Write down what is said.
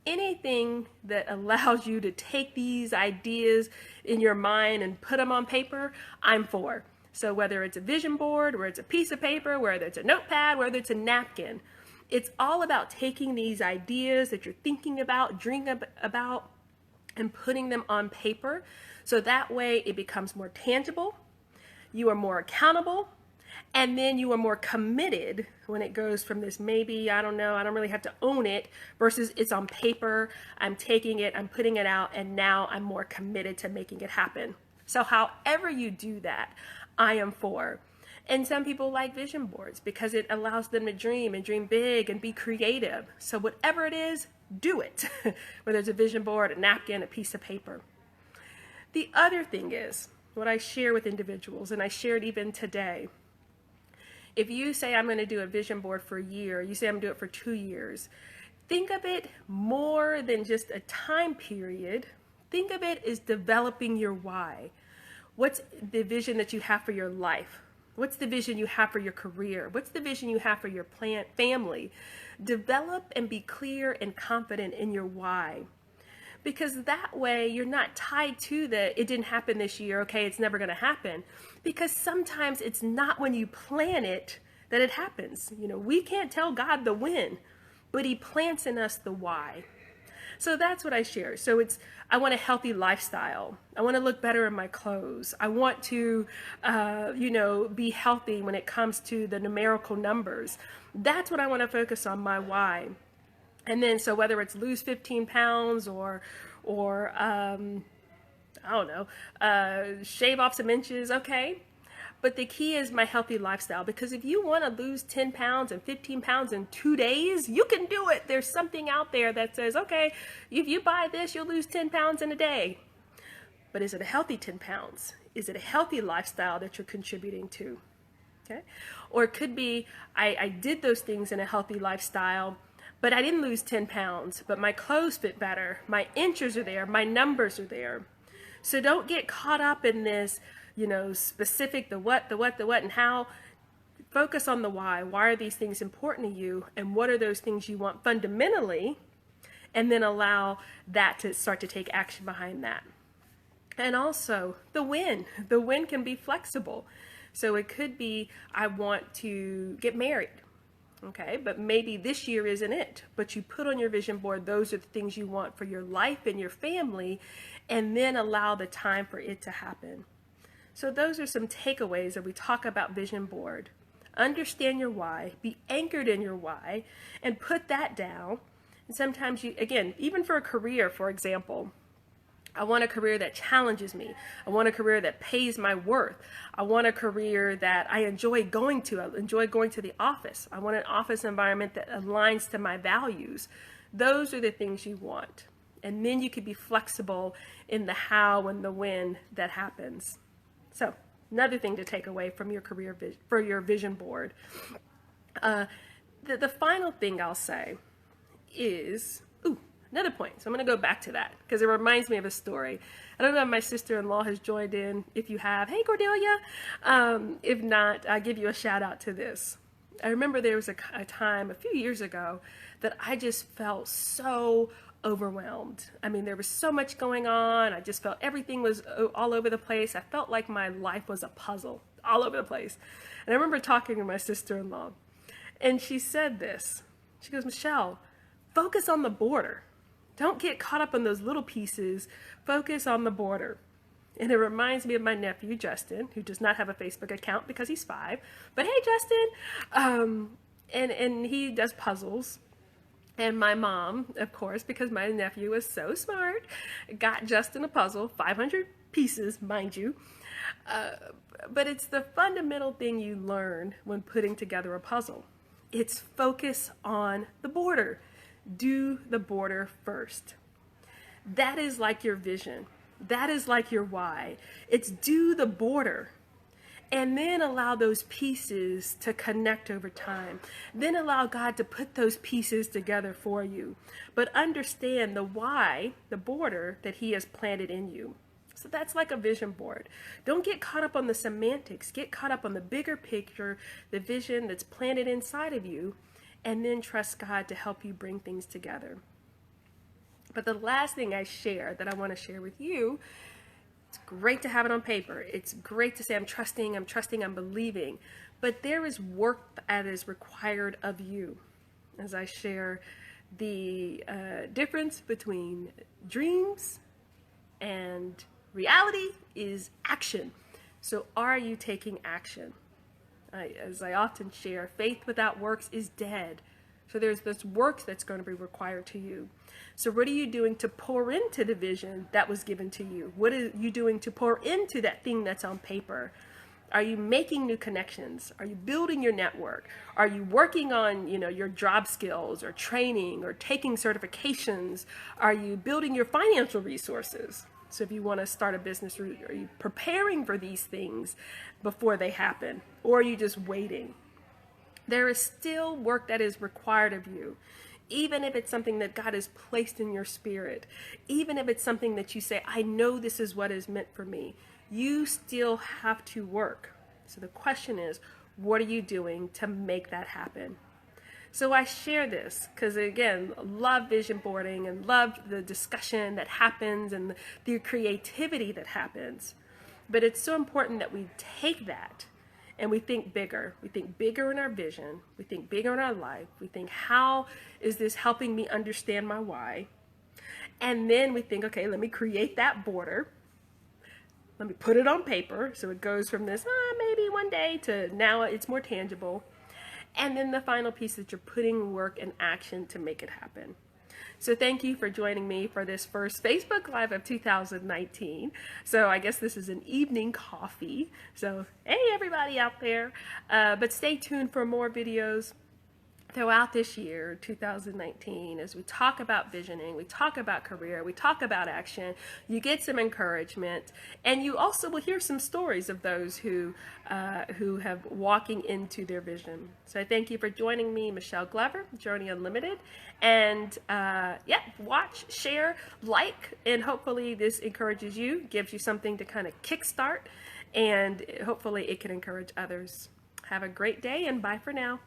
anything that allows you to take these ideas in your mind and put them on paper, I'm for. So whether it's a vision board, whether it's a piece of paper, whether it's a notepad, whether it's a napkin, it's all about taking these ideas that you're thinking about, dreaming about, and putting them on paper. So that way it becomes more tangible, you are more accountable, and then you are more committed when it goes from this maybe, I don't know, I don't really have to own it, versus it's on paper, I'm taking it, I'm putting it out, and now I'm more committed to making it happen. So however you do that, I am for. And some people like vision boards because it allows them to dream and dream big and be creative. So whatever it is, do it. Whether it's a vision board, a napkin, a piece of paper. The other thing is what I share with individuals, and I shared even today. If you say I'm going to do a vision board for a year, you say I'm going to do it for 2 years, think of it more than just a time period. Think of it as developing your why. What's the vision that you have for your life? What's the vision you have for your career? What's the vision you have for your family? Develop and be clear and confident in your why. Because that way you're not tied to it didn't happen this year, okay, it's never going to happen. Because sometimes it's not when you plan it that it happens. You know, we can't tell God the when, but he plants in us the why. So that's what I share. So I want a healthy lifestyle. I want to look better in my clothes. I want to, be healthy when it comes to the numerical numbers. That's what I want to focus on, my why. And then, so whether it's lose 15 pounds or I don't know, shave off some inches, okay. But the key is my healthy lifestyle, because if you want to lose 10 pounds and 15 pounds in 2 days, you can do it. There's something out there that says, okay, if you buy this, you'll lose 10 pounds in a day. But is it a healthy 10 pounds? Is it a healthy lifestyle that you're contributing to? Okay. Or it could be, I did those things in a healthy lifestyle, but I didn't lose 10 pounds, but my clothes fit better. My inches are there. My numbers are there. So don't get caught up in this, specific, the what, and how. Focus on the why. Why are these things important to you? And what are those things you want fundamentally? And then allow that to start to take action behind that. And also the win. The win can be flexible. So it could be, I want to get married. Okay, but maybe this year isn't it, but you put on your vision board, those are the things you want for your life and your family, and then allow the time for it to happen. So those are some takeaways that we talk about vision board. Understand your why, be anchored in your why, and put that down. And sometimes you, again, even for a career, for example, I want a career that challenges me. I want a career that pays my worth. I want a career that I enjoy going to. I enjoy going to the office. I want an office environment that aligns to my values. Those are the things you want. And then you can be flexible in the how and the when that happens. So another thing to take away from your career for your vision board. The final thing I'll say is, another point. So I'm going to go back to that because it reminds me of a story. I don't know if my sister-in-law has joined in. If you have, hey Cordelia. If not, I'll give you a shout out to this. I remember there was a time a few years ago that I just felt so overwhelmed. I mean, there was so much going on. I just felt everything was all over the place. I felt like my life was a puzzle all over the place. And I remember talking to my sister-in-law, and she said this. She goes, Michelle, focus on the border. Don't get caught up on those little pieces. Focus on the border. And it reminds me of my nephew, Justin, who does not have a Facebook account because he's 5. But hey, Justin. And he does puzzles. And my mom, of course, because my nephew was so smart, got Justin a puzzle, 500 pieces, mind you. But it's the fundamental thing you learn when putting together a puzzle. It's focus on the border. Do the border first. That is like your vision. That is like your why. It's do the border. And then allow those pieces to connect over time. Then allow God to put those pieces together for you. But understand the why, the border that he has planted in you. So that's like a vision board. Don't get caught up on the semantics. Get caught up on the bigger picture, the vision that's planted inside of you, and then trust God to help you bring things together. But the last thing I share that I want to share with you, it's great to have it on paper. It's great to say, I'm trusting, I'm believing. But there is work that is required of you. As I share the difference between dreams and reality is action. So are you taking action? As I often share, faith without works is dead. So there's this work that's going to be required to you. So what are you doing to pour into the vision that was given to you? What are you doing to pour into that thing that's on paper? Are you making new connections? Are you building your network? Are you working on, your job skills or training or taking certifications? Are you building your financial resources? So if you want to start a business, are you preparing for these things before they happen? Or are you just waiting? There is still work that is required of you, even if it's something that God has placed in your spirit, even if it's something that you say, I know this is what is meant for me. You still have to work. So the question is, what are you doing to make that happen? So I share this because, again, love vision boarding and love the discussion that happens and the creativity that happens. But it's so important that we take that and we think bigger. We think bigger in our vision. We think bigger in our life. We think, how is this helping me understand my why? And then we think, okay, let me create that border. Let me put it on paper. So it goes from this, maybe one day, to now it's more tangible. And then the final piece that you're putting work and action to make it happen. So thank you for joining me for this first Facebook Live of 2019. So I guess this is an evening coffee. So hey, everybody out there. But stay tuned for more videos throughout this year, 2019, as we talk about visioning, we talk about career, we talk about action, you get some encouragement, and you also will hear some stories of those who have walking into their vision. So I thank you for joining me, Michelle Glover, Journey Unlimited, and watch, share, like, and hopefully this encourages you, gives you something to kind of kickstart, and hopefully it can encourage others. Have a great day, and bye for now.